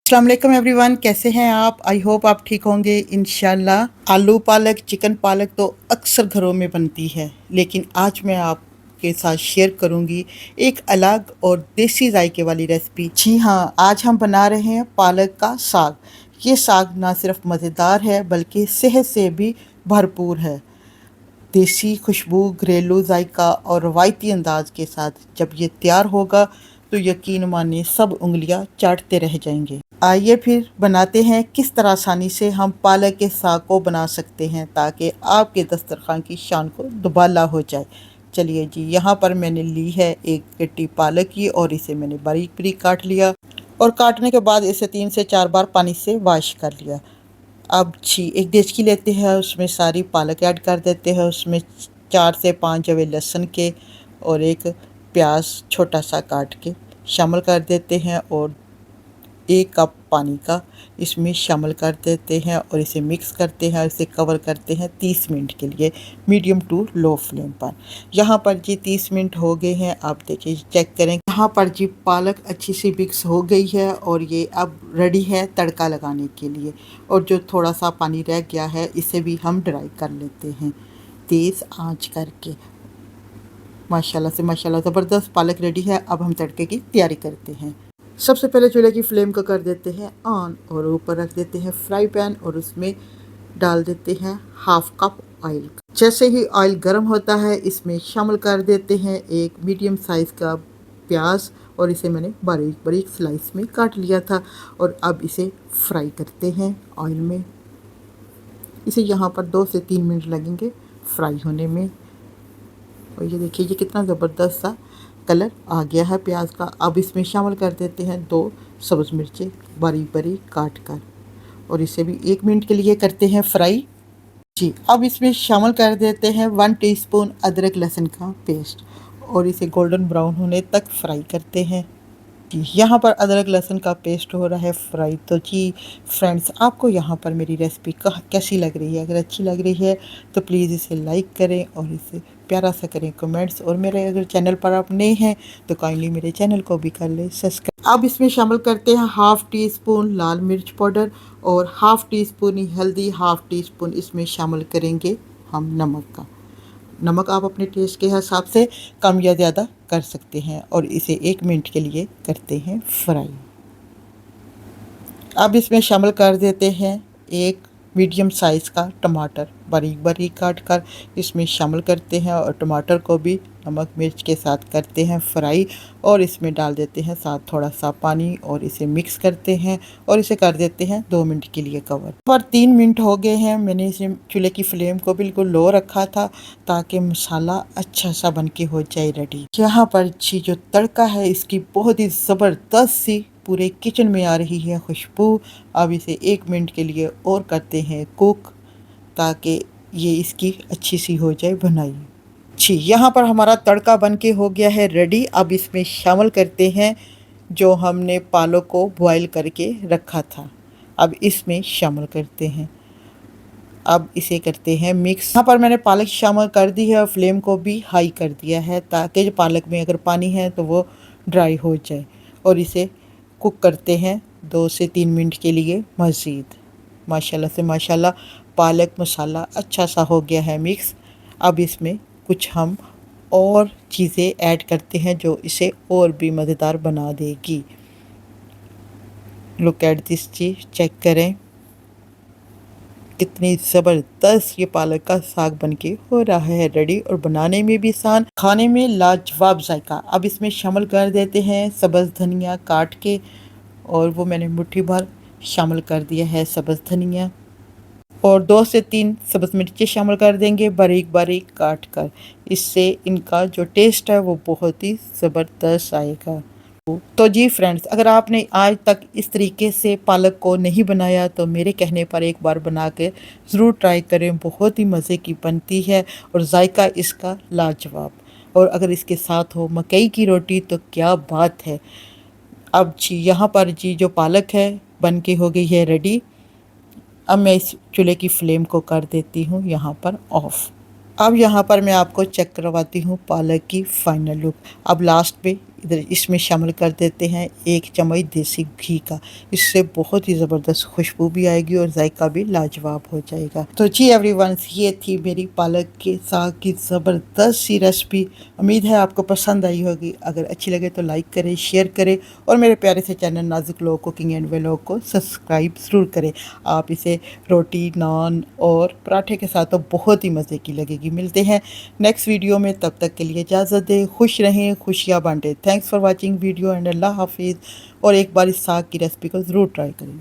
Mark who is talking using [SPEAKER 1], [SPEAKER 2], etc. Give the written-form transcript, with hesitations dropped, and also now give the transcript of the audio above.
[SPEAKER 1] अस्सलाम वालेकुम एवरीवन, कैसे हैं आप? आई होप आप ठीक होंगे इंशाल्लाह। आलू पालक, चिकन पालक तो अक्सर घरों में बनती है, लेकिन आज मैं आपके साथ शेयर करूंगी एक अलग और देसी जायके वाली रेसिपी। जी हाँ, आज हम बना रहे हैं पालक का साग। ये साग ना सिर्फ मज़ेदार है बल्कि सेहत से भी भरपूर है। देसी खुशबू, घरेलू जायका और रवायती अंदाज के साथ जब ये तैयार होगा तो यकीन मानिए सब उंगलियां चाटते रह जाएंगे। आइए फिर बनाते हैं किस तरह आसानी से हम पालक के साग को बना सकते हैं ताकि आपके दस्तरखान की शान को दुबाला हो जाए। चलिए जी, यहाँ पर मैंने ली है एक गट्टी पालक की और इसे मैंने बारीक बारीक काट लिया और काटने के बाद इसे 3 से 4 बार पानी से वॉश कर लिया। अब जी एक देचकी लेते हैं, उसमें सारी पालक ऐड कर देते हैं, उसमें 4 से 5 जवे लहसुन के और एक प्याज छोटा सा काट के शामिल कर देते हैं और 1 कप पानी का इसमें शामिल कर देते हैं और इसे मिक्स करते हैं और इसे कवर करते हैं 30 मिनट के लिए मीडियम टू लो फ्लेम पर। यहाँ पर जी 30 मिनट हो गए हैं। आप देखिए, चेक करें, यहाँ पर जी पालक अच्छी सी मिक्स हो गई है और ये अब रेडी है तड़का लगाने के लिए। और जो थोड़ा सा पानी रह गया है इसे भी हम ड्राई कर लेते हैं तेज़ आंच करके। माशाल्लाह से माशाल्लाह ज़बरदस्त पालक रेडी है। अब हम तड़के की तैयारी करते हैं। सबसे पहले चूल्हे की फ्लेम को कर देते हैं ऑन और ऊपर रख देते हैं फ्राई पैन और उसमें डाल देते हैं 1/2 कप ऑयल। जैसे ही ऑयल गर्म होता है इसमें शामिल कर देते हैं एक मीडियम साइज़ का प्याज और इसे मैंने बारीक बारीक स्लाइस में काट लिया था और अब इसे फ्राई करते हैं ऑयल में। इसे यहाँ पर 2 से 3 मिनट लगेंगे फ्राई होने में। और ये देखिए, ये कितना ज़बरदस्त सा कलर आ गया है प्याज का। अब इसमें शामिल कर देते हैं 2 सब्ज़ मिर्चें बारीक बारीक काट कर और इसे भी 1 मिनट के लिए करते हैं फ्राई। जी, अब इसमें शामिल कर देते हैं 1 टीस्पून अदरक लहसुन का पेस्ट और इसे गोल्डन ब्राउन होने तक फ्राई करते हैं। जी, यहाँ पर अदरक लहसुन का पेस्ट हो रहा है फ्राई। तो जी फ्रेंड्स, आपको यहाँ पर मेरी रेसिपी कैसी लग रही है? अगर अच्छी लग रही है तो प्लीज़ इसे लाइक करें और इसे प्यारा सा करें कमेंट्स। और मेरे अगर चैनल पर आप नए हैं तो काइंडली मेरे चैनल को भी कर लें सब्सक्राइब। अब इसमें शामिल करते हैं 1/2 टीस्पून लाल मिर्च पाउडर और 1/2 टीस्पून ही हल्दी, 1/2 टीस्पून इसमें शामिल करेंगे हम नमक का। नमक आप अपने टेस्ट के हिसाब से कम या ज़्यादा कर सकते हैं और इसे 1 मिनट के लिए करते हैं फ्राई। अब इसमें शामिल कर देते हैं एक मीडियम साइज़ का टमाटर बारीक बारीक काट कर इसमें शामिल करते हैं और टमाटर को भी नमक मिर्च के साथ करते हैं फ्राई और इसमें डाल देते हैं साथ थोड़ा सा पानी और इसे मिक्स करते हैं और इसे कर देते हैं 2 मिनट के लिए कवर। पर 3 मिनट हो गए हैं। मैंने इसे चूल्हे की फ्लेम को बिल्कुल लो रखा था ताकि मसाला अच्छा सा बन के हो जाए रेडी। यहाँ पर जी जो तड़का है इसकी बहुत ही ज़बरदस्त सी पूरे किचन में आ रही है खुशबू। अब इसे 1 मिनट के लिए और करते हैं कुक ताकि ये इसकी अच्छी सी हो जाए भुनाई। जी, यहाँ पर हमारा तड़का बन के हो गया है रेडी। अब इसमें शामिल करते हैं जो हमने पालक को बॉईल करके रखा था। अब इसमें शामिल करते हैं। अब इसे करते हैं मिक्स। यहाँ पर मैंने पालक शामिल कर दी है और फ्लेम को भी हाई कर दिया है ताकि जो पालक में अगर पानी है तो वो ड्राई हो जाए और इसे कुक करते हैं 2 से 3 मिनट के लिए मज़ीद। माशाल्लाह से माशाल्लाह पालक मसाला अच्छा सा हो गया है मिक्स। अब इसमें कुछ हम और चीज़ें ऐड करते हैं जो इसे और भी मज़ेदार बना देगी। लुक एट दिस चीज़, चेक करें कितनी ज़बरदस्त ये पालक का साग बनके हो रहा है रेडी और बनाने में भी आसान, खाने में लाजवाब जायका। अब इसमें शामिल कर देते हैं सब्ज़ धनिया काट के और वो मैंने मुट्ठी भर शामिल कर दिया है सब्ज़ धनिया और 2 से 3 सब्ज़ मिर्चें शामिल कर देंगे बारीक बारीक काट कर। इससे इनका जो टेस्ट है वो बहुत ही ज़बरदस्त आएगा। तो जी फ्रेंड्स, अगर आपने आज तक इस तरीके से पालक को नहीं बनाया तो मेरे कहने पर एक बार बना के ज़रूर ट्राई करें। बहुत ही मज़े की बनती है और जायका इसका लाजवाब। और अगर इसके साथ हो मकई की रोटी तो क्या बात है। अब जी यहाँ पर जी जो पालक है बन के हो गई है रेडी। अब मैं इस चूल्हे की फ्लेम को कर देती हूँ यहाँ पर ऑफ़। अब यहाँ पर मैं आपको चेक करवाती हूँ पालक की फ़ाइनल लुक। अब लास्ट पे इधर इसमें शामिल कर देते हैं 1 चम्मच देसी घी का। इससे बहुत ही ज़बरदस्त खुशबू भी आएगी और जायका भी लाजवाब हो जाएगा। तो जी एवरीवन, ये थी मेरी पालक के साग की ज़बरदस्त सी रेसिपी। उम्मीद है आपको पसंद आई होगी। अगर अच्छी लगे तो लाइक करें, शेयर करें और मेरे प्यारे से चैनल नाजुक लोग कुकिंग एंड व्लॉग को सब्सक्राइब ज़रूर करें। आप इसे रोटी, नान और पराठे के साथ तो बहुत ही मज़े की लगेगी। मिलते हैं नेक्स्ट वीडियो में, तब तक के लिए इजाज़त दें। खुश रहें, खुशियाँ बांटें। Thanks for watching video and अल्लाह हाफिज़। और एक बार इस साग की रेसिपी को ज़रूर ट्राई करें।